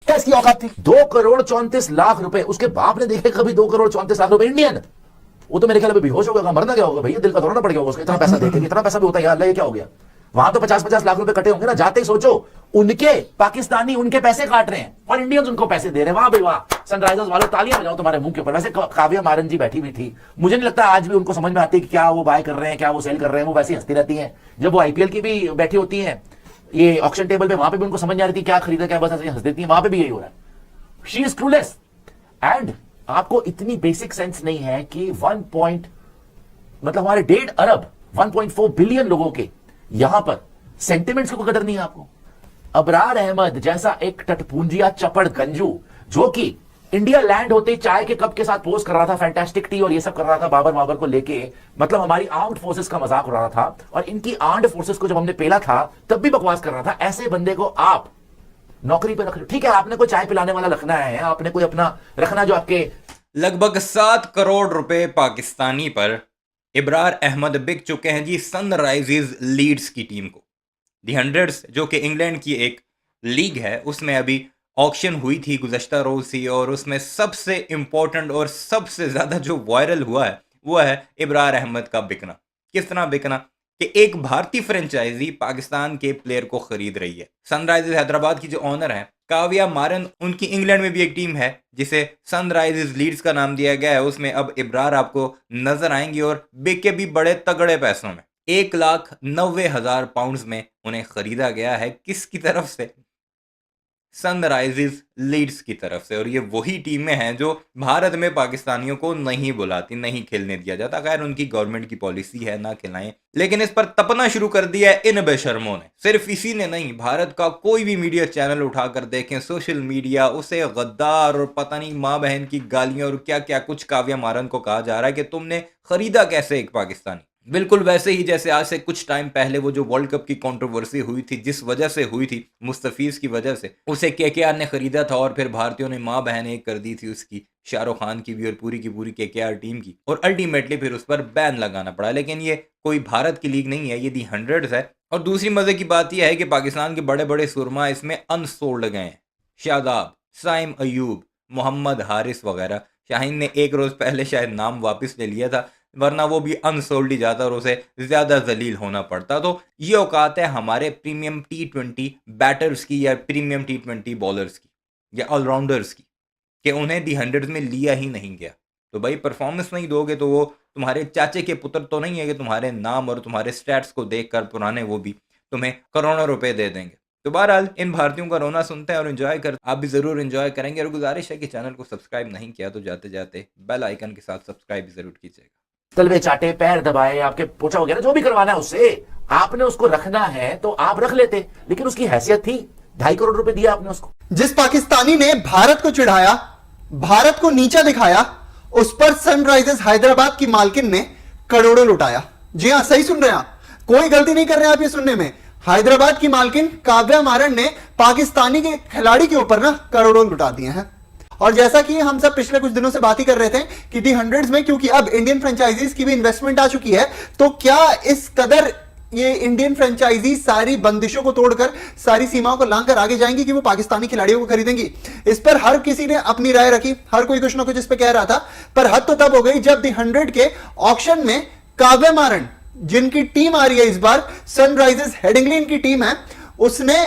क्या इसकी औकात थी? 2 करोड़ 34 लाख रुपए उसके बाप ने देखे कभी? 2 करोड़ 34 लाख रुपए इंडियन। वो तो मेरे ख्याल में बेहोश हो गया, मरना क्या होगा भैया, दिल का दौरा पड़ गया उसको, इतना पैसा देखे, इतना पैसा भी होता है यार, ये क्या हो गया? वहां तो 50-50 लाख रुपए कटे होंगे ना, जाते ही सोचो उनके पाकिस्तानी उनके पैसे काट रहे हैं और इंडियंस उनको पैसे दे रहे हैं। वाह भाई वाह, सनराइजर्स वालों तालियां बजाओ तुम्हारे मुंह के ऊपर। वैसे काव्या मारन जी बैठी हुई थी, मुझे नहीं लगता आज भी उनको समझ में आती कि क्या वो बाय कर रहे हैं, क्या वो सेल कर रहे हैं। वो वैसे हंसती रहती हैं जब वो आईपीएल की भी बैठी होती हैं ये ऑक्शन टेबल पे, वहां पे भी उनको समझ नहीं आ रही थी क्या खरीदा क्या, बस ऐसे हंस देती है। वहां पे भी यही हो रहा है, शी इज क्लूलेस। एंड आपको इतनी बेसिक सेंस नहीं है कि मतलब हमारे 1.5 अरब 1.4 बिलियन लोगों के यहां पर सेंटिमेंट्स को कदर नहीं है आपको। अबरार अहमद जैसा एक टटपूंजिया चपड़ गंजू जो कि इंडिया लैंड होते ही चाय के कप के साथ पोस्ट कर रहा था, फैंटास्टिक टी और ये सब कर रहा था बाबर को लेके, मतलब हमारी आर्म्ड फोर्सेस का मजाक उड़ा रहा था। और इनकी आर्म्ड फोर्सेस को जब हमने पेला था तब भी बकवास कर रहा था। ऐसे बंदे को आप नौकरी पे रख, ठीक है आपने कोई चाय पिलाने वाला रखना है, आपने कोई अपना रखना जो आपके लगभग 7 करोड़ रुपए पाकिस्तानी पर इब्रार अहमद बिक चुके हैं जी सनराइजर्स लीड्स की टीम को। दी हंड्रेड्स जो कि इंग्लैंड की एक लीग है उसमें अभी ऑक्शन हुई थी गुज़श्ता रोज से, और उसमें सबसे इंपॉर्टेंट और सबसे ज़्यादा जो वायरल हुआ है वो है इब्रार अहमद का बिकना। किस तरह बिकना कि एक भारतीय फ्रेंचाइजी पाकिस्तान के प्लेयर को खरीद रही है। सनराइजर्स हैदराबाद की जो ऑनर है काव्या मारन, उनकी इंग्लैंड में भी एक टीम है जिसे सनराइजर्स लीड्स का नाम दिया गया है। उसमें अब इब्रार आपको नजर आएंगी और बिके भी बड़े तगड़े पैसों में। 1,90,000 पाउंड्स में उन्हें खरीदा गया है। किसकी तरफ से? सनराइजर्स लीड्स की तरफ से। और ये वही टीमें हैं जो भारत में पाकिस्तानियों को नहीं बुलाती, नहीं खेलने दिया जाता। खैर उनकी गवर्नमेंट की पॉलिसी है ना खिलाएं, लेकिन इस पर तपना शुरू कर दिया है इन बेशर्मों ने। सिर्फ इसी ने नहीं, भारत का कोई भी मीडिया चैनल उठाकर देखें, सोशल मीडिया उसे गद्दार और पता नहीं माँ बहन की गालियां और क्या क्या कुछ काव्या मारन को कहा जा रहा है कि तुमने खरीदा कैसे एक पाकिस्तानी। बिल्कुल वैसे ही जैसे आज से कुछ टाइम पहले वो जो वर्ल्ड कप की कंट्रोवर्सी हुई थी, जिस वजह से हुई थी, मुस्तफीज की वजह से, उसे केकेआर ने खरीदा था और फिर भारतीयों ने मां बहन एक कर दी थी उसकी, शाहरुख खान की भी और पूरी की पूरी केकेआर टीम की, और अल्टीमेटली फिर उस पर बैन लगाना पड़ा। लेकिन ये कोई भारत की लीग नहीं है, ये दी हंड्रेड्स है। और दूसरी मजे की बात यह है कि पाकिस्तान के बड़े बड़े सुरमा इसमें अनसोल्ड गए हैं। शादाब, साइम अयूब, मोहम्मद हारिस वगैरह। शाहीन ने एक रोज पहले शायद नाम वापस ले लिया था, वरना वो भी अनसोल्ड ही जाता और उसे ज्यादा जलील होना पड़ता। तो ये औकात है हमारे प्रीमियम T20 बैटर्स की या प्रीमियम T20 बॉलर्स की या ऑलराउंडर्स की, कि उन्हें दी हंड्रेड्स में लिया ही नहीं गया। तो भाई परफॉर्मेंस नहीं दोगे तो वो तुम्हारे चाचे के पुत्र तो नहीं है कि तुम्हारे नाम और तुम्हारे स्टैट्स को देखकर पुराने वो भी तुम्हें करोड़ों रुपए दे देंगे। तो बहरहाल इन भारतीयों का रोना सुनते हैं और एंजॉय कर, आप भी जरूर एंजॉय करेंगे। और गुजारिश है कि चैनल को सब्सक्राइब नहीं किया तो जाते जाते बेल आइकन के साथ सब्सक्राइब भी जरूर कीजिएगा। तलवे चाटे, पैर दबाए, आपके पोछा वगैरह जो भी करवाना है उससे, आपने उसको रखना है तो आप रख लेते, लेकिन उसकी हैसियत थी, 2.5 करोड़ रुपए दिया आपने उसको। जिस पाकिस्तानी ने भारत को चिढ़ाया, भारत को नीचा दिखाया, उस पर सनराइजर्स हैदराबाद की मालकिन ने करोड़ों लुटाया। जी हां, सही सुन रहे हैं आप, कोई गलती नहीं कर रहे हैं आप ये सुनने में। हैदराबाद की मालकिन काव्या मारन ने पाकिस्तानी के खिलाड़ी के ऊपर ना करोड़ों लुटा दिए हैं। और जैसा कि हम सब पिछले कुछ दिनों से बात ही कर रहे थे कि दी हंड्रेड्स में क्योंकि अब इंडियन फ्रेंचाइजीज की भी इन्वेस्टमेंट आ चुकी है, तो क्या इस कदर ये इंडियन फ्रेंचाइजी सारी बंदिशों को तोड़कर, सारी सीमाओं को लांघकर आगे जाएंगी कि वो पाकिस्तानी खिलाड़ियों को खरीदेंगी? इस पर हर किसी ने अपनी राय रखी, हर कोई कुछ ना कुछ इस पर कह रहा था। पर हद तो तब हो गई जब दी 100 के ऑक्शन में काव्या मारन, जिनकी टीम आ रही है इस बार, सनराइजर्स हेडिंग्ली की टीम है, उसने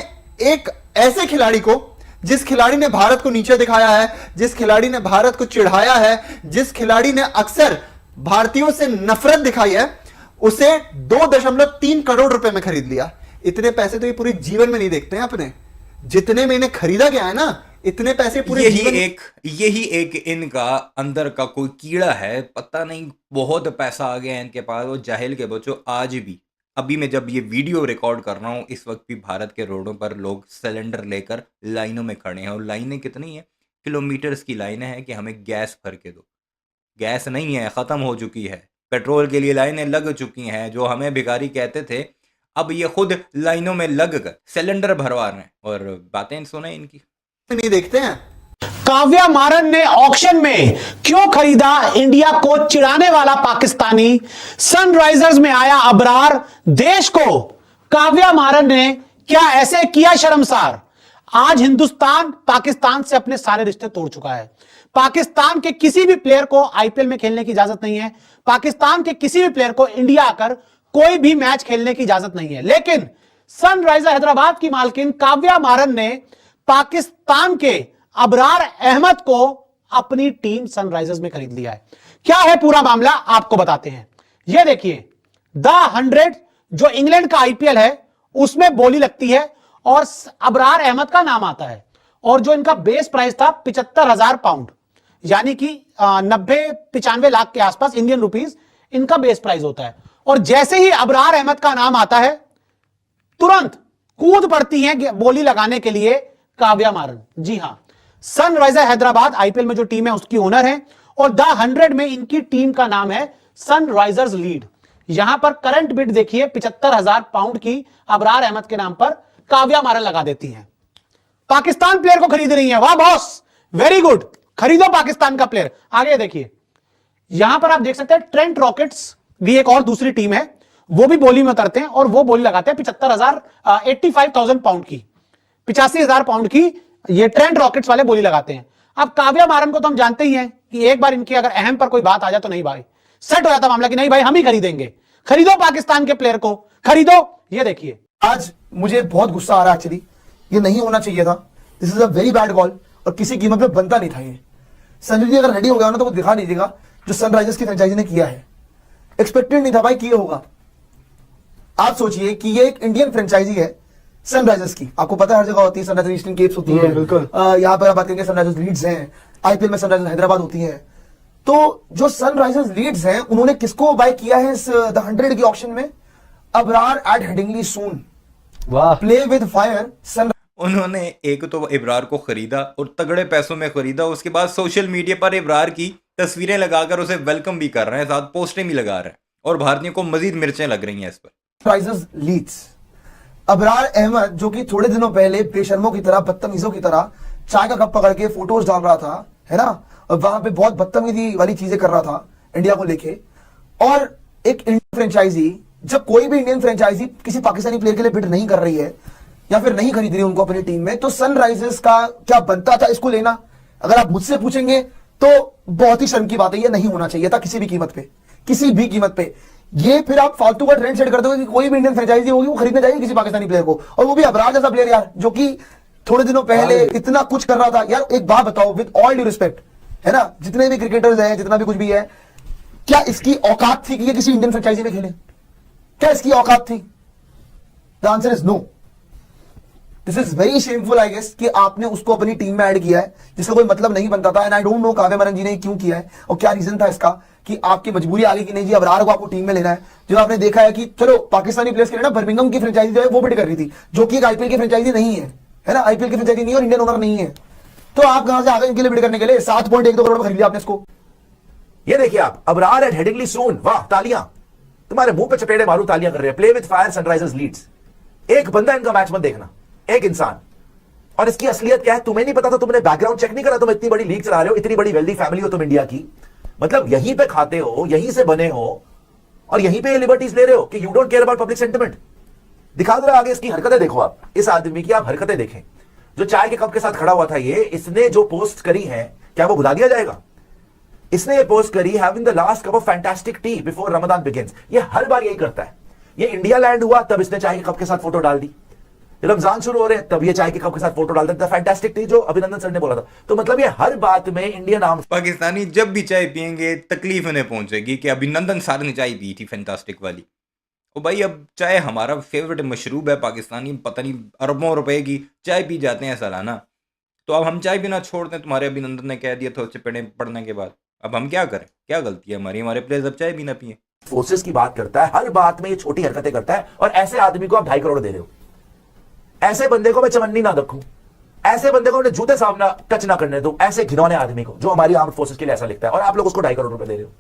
एक ऐसे खिलाड़ी को, जिस खिलाड़ी ने भारत को नीचे दिखाया है, जिस खिलाड़ी ने भारत को चिढ़ाया है, जिस खिलाड़ी ने अक्सर भारतीयों से नफरत दिखाई है, उसे 2.3 करोड़ रुपए में खरीद लिया। इतने पैसे तो ये पूरे जीवन में नहीं देखते हैं अपने, जितने में इन्हें खरीदा गया है ना, इतने पैसे पूरे यही एक इनका अंदर का कोई कीड़ा है, पता नहीं बहुत पैसा आ गया है इनके पास। वो जाहिल के बच्चों, आज भी अभी मैं जब ये वीडियो रिकॉर्ड कर रहा हूँ इस वक्त भी भारत के रोडों पर लोग सिलेंडर लेकर लाइनों में खड़े हैं। और लाइनें कितनी है, किलोमीटर्स की लाइनें हैं कि हमें गैस भर के दो। गैस नहीं है, ख़त्म हो चुकी है। पेट्रोल के लिए लाइनें लग चुकी हैं। जो हमें भिखारी कहते थे, अब ये खुद लाइनों में लग कर सिलेंडर भरवा रहे हैं। और बातें सुने इनकी, नहीं देखते हैं। काव्या मारन ने ऑक्शन में क्यों खरीदा इंडिया को चिढ़ाने वाला पाकिस्तानी? सनराइजर्स में आया अबरार, देश को काव्या मारन ने क्या ऐसे किया शर्मसार? आज हिंदुस्तान पाकिस्तान से अपने सारे रिश्ते तोड़ चुका है। पाकिस्तान के किसी भी प्लेयर को आईपीएल में खेलने की इजाजत नहीं है। पाकिस्तान के किसी भी प्लेयर को इंडिया आकर कोई भी मैच खेलने की इजाजत नहीं है। लेकिन सनराइजर हैदराबाद की मालकिन काव्या मारन ने पाकिस्तान के अबरार अहमद को अपनी टीम सनराइजर्स में खरीद लिया है। क्या है पूरा मामला, आपको बताते हैं। यह देखिए, द 100 जो इंग्लैंड का आईपीएल है उसमें बोली लगती है और अबरार अहमद का नाम आता है। और जो इनका बेस प्राइस था 75,000 पाउंड, यानी कि 90-95 लाख के आसपास इंडियन रुपीस इनका बेस प्राइस होता है। और जैसे ही अबरार अहमद का नाम आता है तुरंत कूद पड़ती हैं बोली लगाने के लिए काव्या मारन। जी हां, सनराइजर हैदराबाद आईपीएल में जो टीम है उसकी ओनर है और द 100 में इनकी टीम का नाम है सनराइजर्स लीड। यहां पर करंट बिड देखिए 75,000 पाउंड की अबरार अहमद के नाम पर काव्या मारन लगा देती हैं। पाकिस्तान प्लेयर को खरीद रही है। वाह बॉस, वेरी गुड, खरीदो पाकिस्तान का प्लेयर। आगे देखिए, यहां पर आप देख सकते हैं ट्रेंट रॉकेट्स भी एक और दूसरी टीम है, वो भी बोली में उतरते हैं और वो बोली लगाते हैं 85,000 पाउंड की, 85,000 पाउंड की ये ट्रेंट रॉकेट्स वाले बोली लगाते हैं। अब काव्या मारन को तो हम जानते ही हैं कि एक बार इनकी अगर अहम पर कोई बात आ जाए तो नहीं भाई, सेट हो जाता मामला कि नहीं भाई हम ही खरीदेंगे। खरीदो पाकिस्तान के प्लेयर को, खरीदो। ये देखिए, आज मुझे बहुत गुस्सा आ रहा है एक्चुअली, ये नहीं होना चाहिए था। This is a very bad call और किसी कीमत पे बनता नहीं था ये। संजू जी अगर रेडी हो गया ना तो वो दिखा दीजिएगा जो सनराइजर्स की फ्रेंचाइजी ने किया है। एक्सपेक्टेड नहीं था भाई कि ये होगा। आप सोचिए कि ये एक इंडियन फ्रेंचाइजी है सनराइजर्स की, आपको पता है हर जगह होती है, सनराइजर्स ईस्टर्न केप्स होती है, बिल्कुल। यहाँ पर आप बात करेंगे सनराइजर्स लीड्स हैं, आईपीएल में सनराइजर्स हैदराबाद होती है। तो जो सनराइजर्स लीड्स हैं उन्होंने किसको बाय किया है इस द 100 की ऑक्शन में? अबरार एट हेडिंगली सून, वाह, प्ले विद फायर। सन उन्होंने एक तो इब्रार को खरीदा और तगड़े पैसों में खरीदा, उसके बाद सोशल मीडिया पर इब्रार की तस्वीरें लगाकर उसे वेलकम भी कर रहे हैं, साथ पोस्टें भी लगा रहे हैं और भारतीयों को मजीद मिर्चें लग रही हैं इस पर। सनराइजर्स लीड्स, अबरार अहमद जो कि थोड़े दिनों पहले बेशर्मों की तरह, बदतमीजों की तरह चाय का कप पकड़ के फोटोज डाल रहा था, है ना, और वहां पे बहुत बदतमीजी वाली चीजें कर रहा था इंडिया को लेके। और एक इंडियन फ्रेंचाइजी, जब कोई भी इंडियन फ्रेंचाइजी किसी पाकिस्तानी प्लेयर के लिए बिड नहीं कर रही है या फिर नहीं खरीद रही उनको अपनी टीम में, तो सनराइजर्स का क्या बनता था इसको लेना? अगर आप मुझसे पूछेंगे तो बहुत ही शर्म की बात है, ये नहीं होना चाहिए था किसी भी कीमत पे, किसी भी कीमत पे। ये फिर आप फालतू का ट्रेंड सेट करते हो कि कोई भी इंडियन फ्रेंचाइजी होगी वो खरीदने जाएगी किसी पाकिस्तानी प्लेयर को, और वो भी अबरार जैसा प्लेयर यार, जो कि थोड़े दिनों पहले इतना कुछ कर रहा था। यार एक बात बताओ, विद ऑल ड्यू रिस्पेक्ट, है ना, जितने भी क्रिकेटर्स हैं, जितना भी कुछ भी है, क्या इसकी औकात थी कि ये किसी इंडियन फ्रेंचाइजी में खेले? क्या इसकी औकात थी? The answer is no. This is very shameful I guess कि आपने उसको अपनी टीम में ऐड किया है जिसका कोई मतलब नहीं बनता था। And I don't know Kavya मारन जी ने क्यों किया है और क्या रीजन था इसका कि आपकी मजबूरी आ गई कि नहीं जी अबरार को आपको टीम में लेना है। जो आपने देखा है कि चलो पाकिस्तानी प्लेयर्स के लिए ना बर्मिंघम की फ्रेंचाइजी जो है वो बिड कर रही थी, जो कि एक आईपीएल की फ्रेंचाइजी नहीं है ना, आईपीएल की फ्रेंचाइजी नहीं है और इंडियन ओनर नहीं है। तो आप कहां से आ गए इनके लिए बिड करने के लिए? 7.12 करोड़ में खरीद लिया आपने इसको। ये देखिए आप, अबरार एट हेडिंगली सून, वाह तालियां, तुम्हारे मुंह पे चपेड़े मारू, तालियां कर रहे हैं। Play with fire Sunrisers Leeds. एक बंदा इनका मैच मत देखना, एक इंसान। और इसकी असलियत क्या है तुम्हें नहीं पता था, तुमने बैकग्राउंड चेक नहीं करा, तुम इतनी बड़ी लीग चला रहे हो, इतनी बड़ी वेल्दी फैमिली हो तुम इंडिया की, मतलब यहीं पे खाते हो, यहीं से बने हो और यहीं पे लिबर्टीज ले रहे हो कि you don't care about public sentiment. दिखा दो आगे इसकी हरकतें देखो आप, इस आदमी की आप हरकतें देखें। जो चाय के कप के साथ खड़ा हुआ था ये, इसने जो पोस्ट करी है क्या वो भुला दिया जाएगा? इसने ये पोस्ट करी, having the last cup of fantastic tea before Ramzan begins. ये हर बार यही करता है। ये इंडिया लैंड हुआ तब इसने चाय के कप के साथ फोटो डाल दी, रमजान शुरू हो रहे हैं तब ये चाय के कप के साथ फोटो डाल देता है, फैंटास्टिक टी जो अभिनंदन सर ने बोला था। तो मतलब ये हर बात में इंडियन आर्म्स। पाकिस्तानी जब भी चाय पियेंगे तकलीफ उन्हें पहुंचेगी कि अभिनंदन सर ने चाय पी थी फैंटास्टिक वाली। ओ भाई, अब चाय हमारा फेवरेट मशरूब है, पाकिस्तानी पता नहीं अरबों रुपए की चाय पी जाते हैं सालाना, तो अब हम चाय पीना छोड़ दें, तुम्हारे अभिनंदन ने कह दिया था चपेड़े पढ़ने के बाद। अब हम क्या करें? क्या गलती है हमारी? हमारे प्लेयर्स अब चाय भी ना पिए। फोर्सेस की बात करता है, हर बात में ये छोटी हरकतें करता है, और ऐसे आदमी को आप 2.5 करोड़ दे रहे हो। ऐसे बंदे को मैं चवन्नी ना रखूं, ऐसे बंदे को उन्हें जूते सामना टच ना करने दो, ऐसे घिनौने आदमी को जो हमारी आर्म्ड फोर्सेस के लिए ऐसा लिखता है, और आप लोग उसको 2.5 करोड़ रुपए दे रहे हो,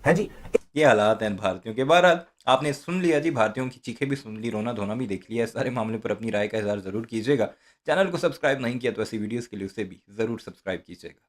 है जी। ये हालात हैं भारतीयों के। बहरहाल आपने सुन लिया जी, भारतीयों की चीखें भी सुन ली, रोना धोना भी देख लिया। सारे मामले पर अपनी राय का इज़हार जरूर कीजिएगा। चैनल को सब्सक्राइब नहीं किया तो ऐसी वीडियोस के लिए उसे भी जरूर सब्सक्राइब कीजिएगा।